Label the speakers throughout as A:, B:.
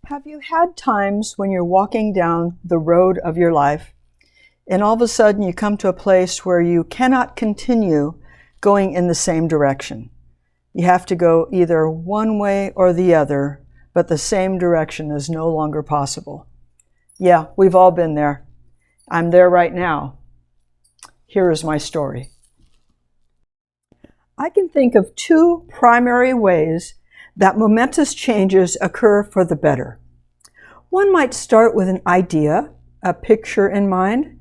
A: Have you had times when you're walking down the road of your life and all of a sudden you come to a place where you cannot continue going in the same direction? You have to go either one way or the other, but the same direction is no longer possible. Yeah, we've all been there. I'm there right now. Here is my story. I can think of two primary ways that momentous changes occur for the better. One might start with an idea, a picture in mind,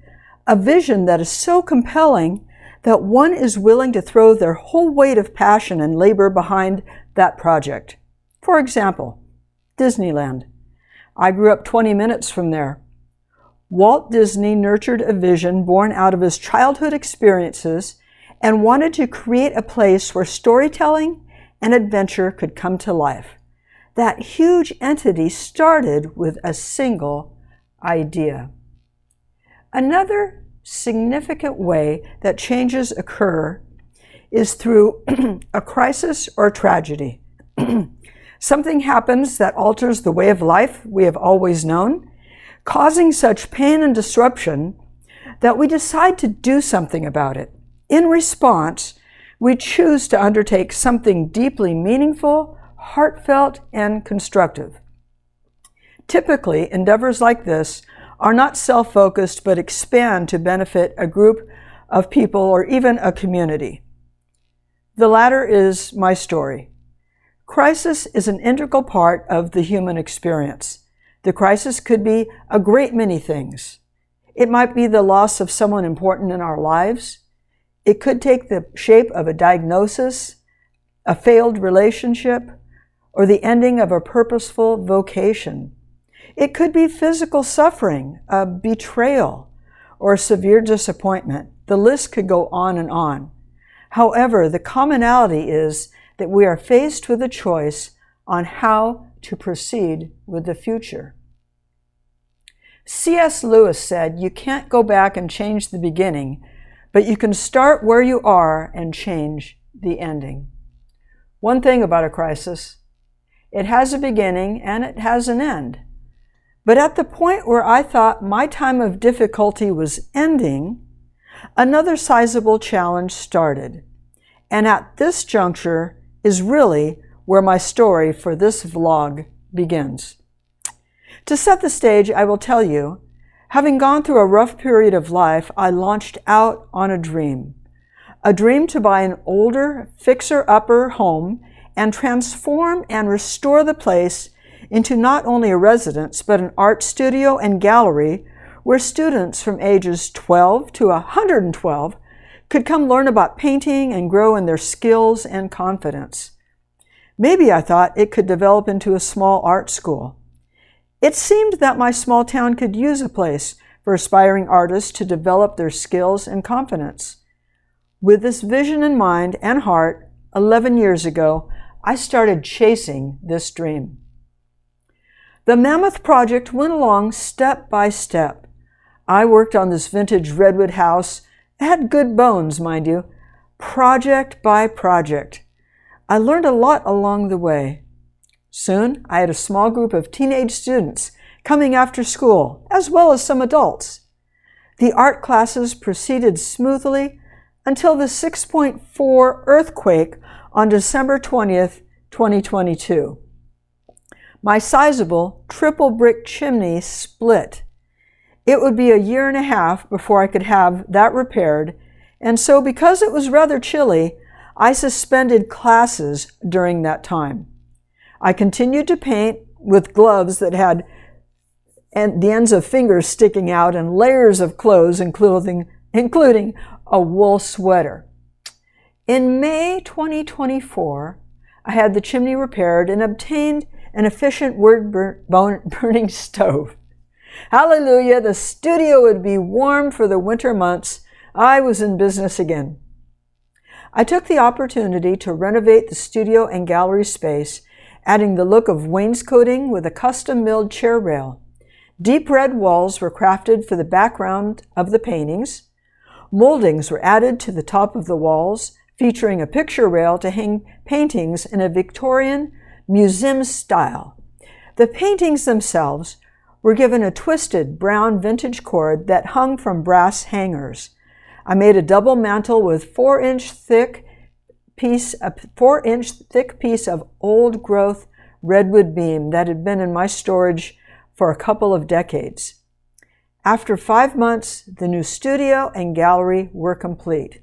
A: a vision that is so compelling that one is willing to throw their whole weight of passion and labor behind that project. For example, Disneyland. I grew up 20 minutes from there. Walt Disney nurtured a vision born out of his childhood experiences and wanted to create a place where storytelling and adventure could come to life. That huge entity started with a single idea. Another significant way that changes occur is through a crisis or tragedy. Something happens that alters the way of life we have always known, causing such pain and disruption that we decide to do something about it. In response, we choose to undertake something deeply meaningful, heartfelt, and constructive. Typically, endeavors like this are not self-focused but expand to benefit a group of people or even a community. The latter is my story. Crisis is an integral part of the human experience. The crisis could be a great many things. It might be the loss of someone important in our lives. It could take the shape of a diagnosis, a failed relationship, or the ending of a purposeful vocation. It could be physical suffering, a betrayal, or a severe disappointment. The list could go on and on. However, the commonality is that we are faced with a choice on how to proceed with the future. C.S. Lewis said, "You can't go back and change the beginning, but you can start where you are and change the ending." One thing about a crisis, it has a beginning and it has an end. But at the point where I thought my time of difficulty was ending, another sizable challenge started. And at this juncture is really where my story for this vlog begins. To set the stage, I will tell you, having gone through a rough period of life, I launched out on a dream to buy an older, fixer-upper home and transform and restore the place into not only a residence, but an art studio and gallery where students from ages 12 to 112 could come learn about painting and grow in their skills and confidence. Maybe I thought it could develop into a small art school. It seemed that my small town could use a place for aspiring artists to develop their skills and confidence. With this vision in mind and heart, 11 years ago, I started chasing this dream. The mammoth project went along step by step. I worked on this vintage redwood house. It had good bones, mind you, project by project. I learned a lot along the way. Soon, I had a small group of teenage students coming after school, as well as some adults. The art classes proceeded smoothly until the 6.4 earthquake on December 20th, 2022. My sizable triple brick chimney split. It would be a year and a half before I could have that repaired, and so because it was rather chilly, I suspended classes during that time. I continued to paint with gloves that had the ends of fingers sticking out and layers of clothes, including a wool sweater. In May 2024, I had the chimney repaired and obtained an efficient wood-burning stove. Hallelujah, the studio would be warm for the winter months. I was in business again. I took the opportunity to renovate the studio and gallery space, adding the look of wainscoting with a custom-milled chair rail. Deep red walls were crafted for the background of the paintings. Moldings were added to the top of the walls, featuring a picture rail to hang paintings in a Victorian museum style. The paintings themselves were given a twisted brown vintage cord that hung from brass hangers. I made a double mantle with 4-inch thick piece of old growth redwood beam that had been in my storage for a couple of decades. After 5 months, the new studio and gallery were complete.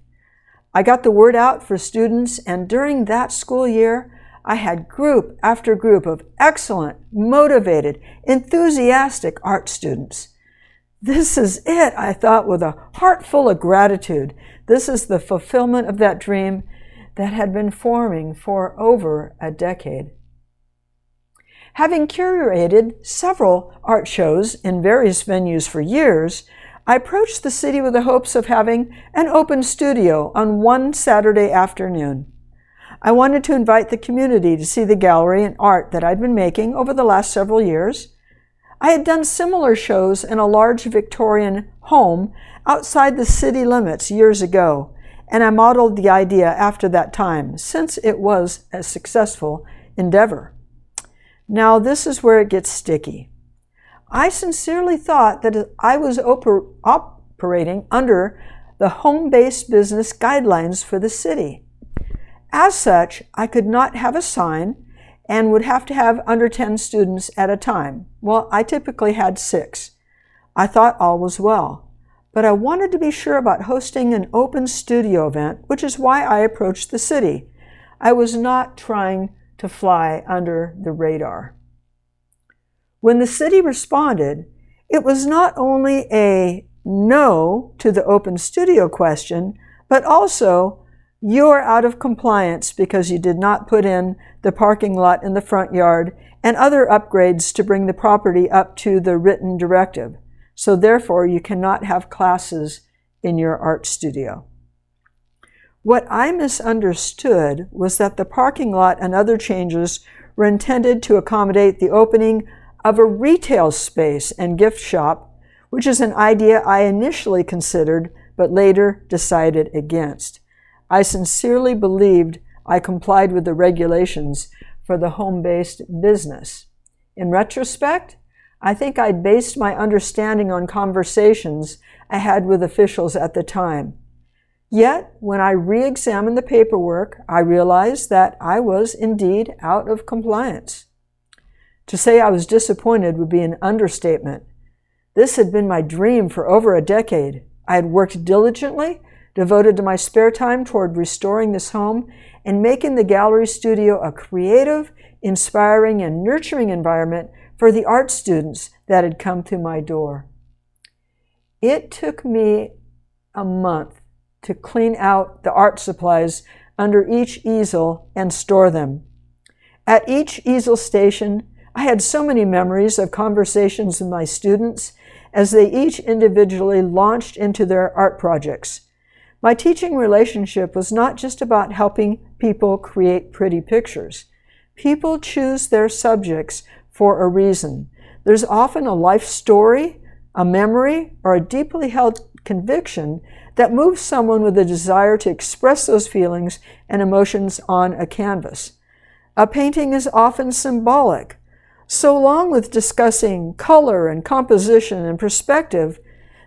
A: I got the word out for students, and during that school year, I had group after group of excellent, motivated, enthusiastic art students. This is it, I thought, with a heart full of gratitude. This is the fulfillment of that dream that had been forming for over a decade. Having curated several art shows in various venues for years, I approached the city with the hopes of having an open studio on one Saturday afternoon. I wanted to invite the community to see the gallery and art that I'd been making over the last several years. I had done similar shows in a large Victorian home outside the city limits years ago, and I modeled the idea after that time, since it was a successful endeavor. Now, this is where it gets sticky. I sincerely thought that I was operating under the home-based business guidelines for the city. As such, I could not have a sign and would have to have under 10 students at a time. Well, I typically had 6. I thought all was well, but I wanted to be sure about hosting an open studio event, which is why I approached the city. I was not trying to fly under the radar. When the city responded, it was not only a no to the open studio question, but also you're out of compliance because you did not put in the parking lot in the front yard and other upgrades to bring the property up to the written directive. So therefore, you cannot have classes in your art studio. What I misunderstood was that the parking lot and other changes were intended to accommodate the opening of a retail space and gift shop, which is an idea I initially considered but later decided against. I sincerely believed I complied with the regulations for the home-based business. In retrospect, I think I'd based my understanding on conversations I had with officials at the time. Yet, when I re-examined the paperwork, I realized that I was indeed out of compliance. To say I was disappointed would be an understatement. This had been my dream for over a decade. I had worked diligently, devoted to my spare time toward restoring this home and making the gallery studio a creative, inspiring, and nurturing environment for the art students that had come through my door. It took me a month to clean out the art supplies under each easel and store them. At each easel station, I had so many memories of conversations with my students as they each individually launched into their art projects. My teaching relationship was not just about helping people create pretty pictures. People choose their subjects for a reason. There's often a life story, a memory, or a deeply held conviction that moves someone with a desire to express those feelings and emotions on a canvas. A painting is often symbolic. So along with discussing color and composition and perspective,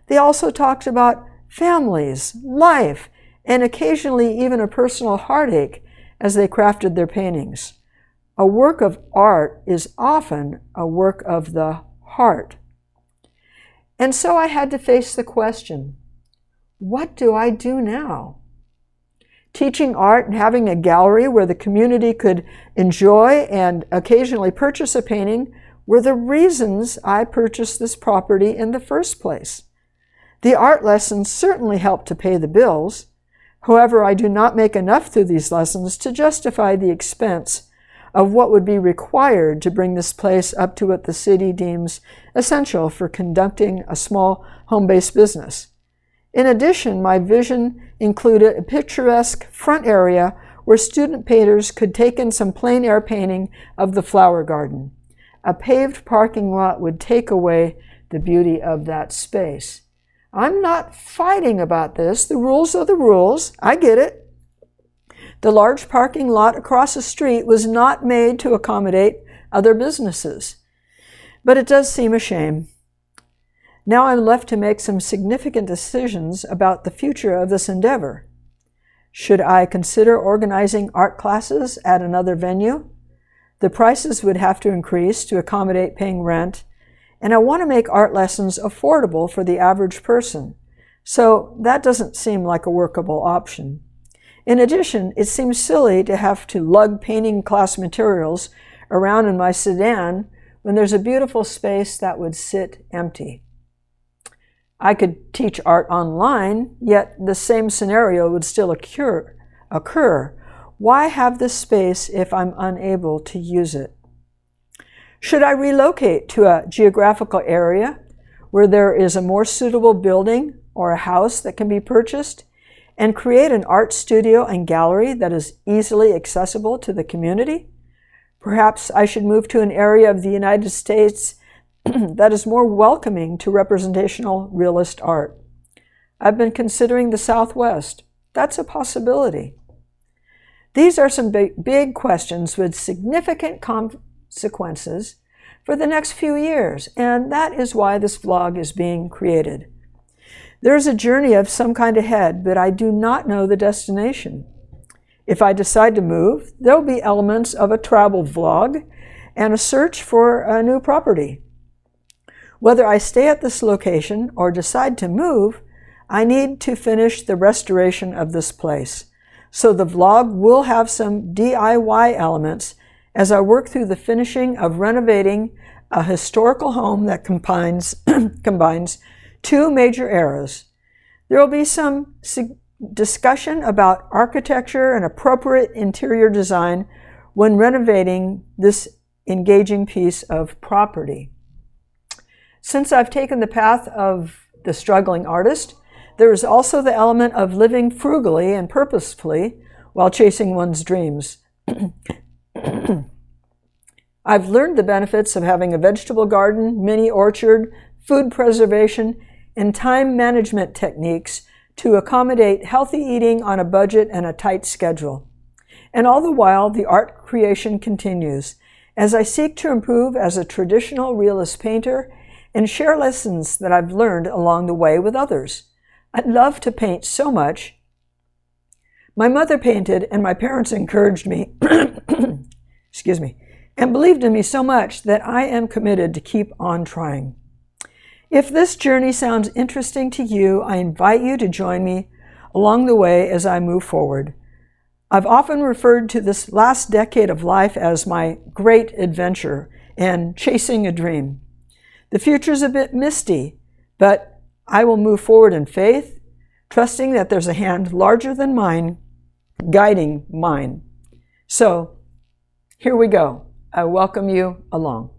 A: they also talked about families, life, and occasionally even a personal heartache as they crafted their paintings. A work of art is often a work of the heart. And so I had to face the question, what do I do now? Teaching art and having a gallery where the community could enjoy and occasionally purchase a painting were the reasons I purchased this property in the first place. The art lessons certainly helped to pay the bills. However, I do not make enough through these lessons to justify the expense of what would be required to bring this place up to what the city deems essential for conducting a small home-based business. In addition, my vision included a picturesque front area where student painters could take in some plein air painting of the flower garden. A paved parking lot would take away the beauty of that space. I'm not fighting about this. The rules are the rules. I get it. The large parking lot across the street was not made to accommodate other businesses. But it does seem a shame. Now I'm left to make some significant decisions about the future of this endeavor. Should I consider organizing art classes at another venue? The prices would have to increase to accommodate paying rent, and I want to make art lessons affordable for the average person, so that doesn't seem like a workable option. In addition, it seems silly to have to lug painting class materials around in my sedan when there's a beautiful space that would sit empty. I could teach art online, yet the same scenario would still occur. Why have this space if I'm unable to use it? Should I relocate to a geographical area where there is a more suitable building or a house that can be purchased and create an art studio and gallery that is easily accessible to the community? Perhaps I should move to an area of the United States that is more welcoming to representational realist art. I've been considering the Southwest. That's a possibility. These are some big questions with significant consequences for the next few years, and that is why this vlog is being created. There is a journey of some kind ahead, but I do not know the destination. If I decide to move, there will be elements of a travel vlog and a search for a new property. Whether I stay at this location or decide to move, I need to finish the restoration of this place. So the vlog will have some DIY elements as I work through the finishing of renovating a historical home that combines two major eras. There will be some discussion about architecture and appropriate interior design when renovating this engaging piece of property. Since I've taken the path of the struggling artist, there is also the element of living frugally and purposefully while chasing one's dreams. I've learned the benefits of having a vegetable garden, mini orchard, food preservation, and time management techniques to accommodate healthy eating on a budget and a tight schedule. And all the while, the art creation continues as I seek to improve as a traditional realist painter and share lessons that I've learned along the way with others. I'd love to paint so much. My mother painted and my parents encouraged me, excuse me, and believed in me so much that I am committed to keep on trying. If this journey sounds interesting to you, I invite you to join me along the way as I move forward. I've often referred to this last decade of life as my great adventure and chasing a dream. The future's a bit misty, but I will move forward in faith, trusting that there's a hand larger than mine guiding mine. So, here we go. I welcome you along.